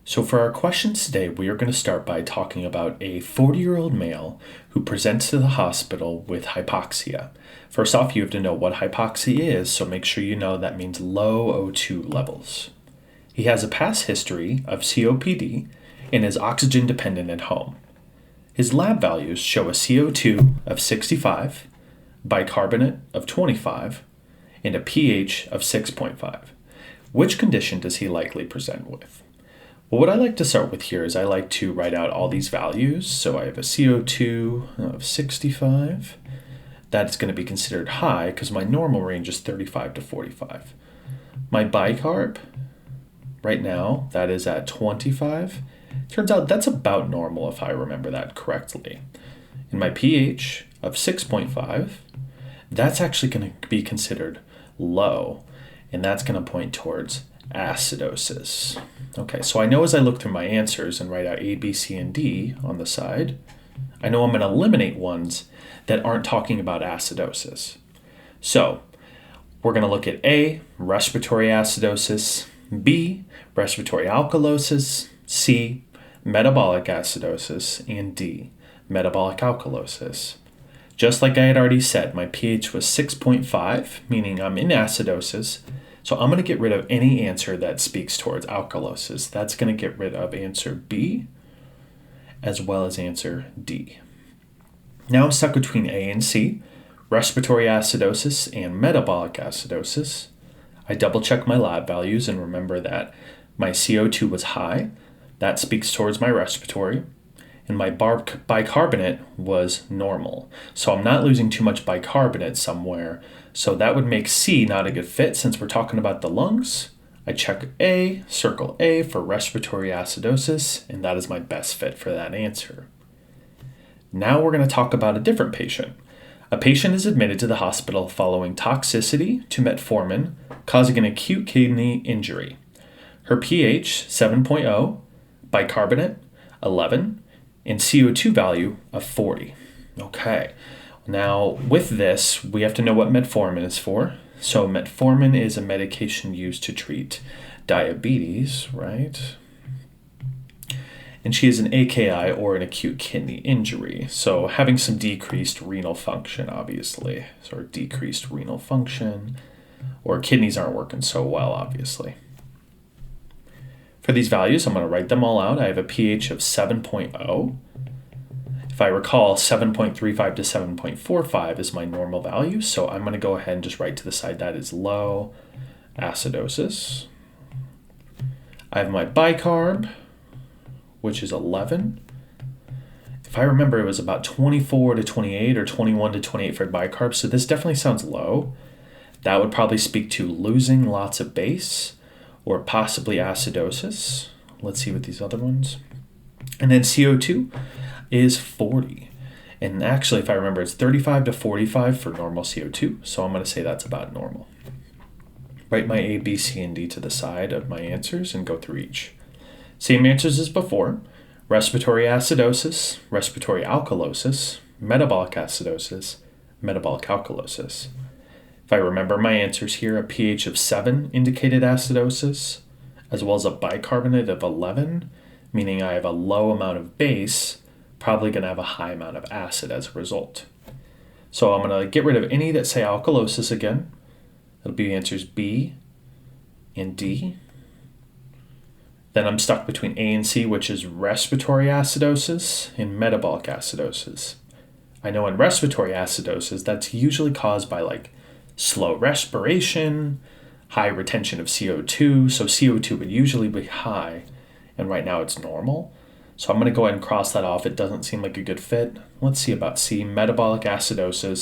So for our questions today, we are going to start by talking about a 40-year-old male who presents to the hospital with hypoxia. First off, you have to know what hypoxia is, so make sure you know that means low O2 levels. He has a past history of COPD and is oxygen dependent at home. His lab values show a CO2 of 65, bicarbonate of 25, and a pH of 6.5. Which condition does he likely present with? Well, what I like to start with here is I like to write out all these values. So I have a CO2 of 65. That's going to be considered high because my normal range is 35 to 45. My bicarb, right now, that is at 25. Turns out that's about normal if I remember that correctly. And my pH of 6.5, that's actually going to be considered low. And that's going to point towards acidosis. Okay, so I know as I look through my answers and write out A, B, C, and D on the side, I know I'm going to eliminate ones that aren't talking about acidosis. So we're going to look at A, respiratory acidosis, B, respiratory alkalosis, C, metabolic acidosis, and D, metabolic alkalosis. Just like I had already said, my pH was 6.5, meaning I'm in acidosis. So I'm going to get rid of any answer that speaks towards alkalosis. That's going to get rid of answer B as well as answer D. Now I'm stuck between A and C, respiratory acidosis and metabolic acidosis. I double check my lab values and remember that my CO2 was high. That speaks towards my respiratory. And my bicarbonate was normal. So I'm not losing too much bicarbonate somewhere. So that would make C not a good fit since we're talking about the lungs. I check A, circle A for respiratory acidosis, and that is my best fit for that answer. Now we're going to talk about a different patient. A patient is admitted to the hospital following toxicity to metformin, causing an acute kidney injury. Her pH 7.0, bicarbonate 11, and CO2 value of 40. Okay, now with this, we have to know what metformin is for. So metformin is a medication used to treat diabetes, right? And she has an AKI or an acute kidney injury. So having some decreased renal function, obviously. So decreased renal function, or kidneys aren't working so well, obviously. For these values, I'm going to write them all out. I have a pH of 7.0. If I recall, 7.35 to 7.45 is my normal value, so I'm going to go ahead and just write to the side that is low acidosis. I have my bicarb, which is 11. If I remember, it was about 24 to 28 or 21 to 28 for bicarb, so this definitely sounds low. That would probably speak to losing lots of base, or possibly acidosis. Let's see what these other ones. And then CO2 is 40. And actually, if I remember, it's 35 to 45 for normal CO2. So I'm going to say that's about normal. Write my A, B, C, and D to the side of my answers and go through each. Same answers as before. Respiratory acidosis, respiratory alkalosis, metabolic acidosis, metabolic alkalosis. If I remember my answers here, a pH of 7 indicated acidosis, as well as a bicarbonate of 11, meaning I have a low amount of base, probably going to have a high amount of acid as a result. So I'm going to get rid of any that say alkalosis again. It'll be answers B and D. Then I'm stuck between A and C, which is respiratory acidosis and metabolic acidosis. I know in respiratory acidosis, that's usually caused by slow respiration, high retention of CO2. So CO2 would usually be high, and right now it's normal. So I'm going to go ahead and cross that off. It doesn't seem like a good fit. Let's see about C, metabolic acidosis.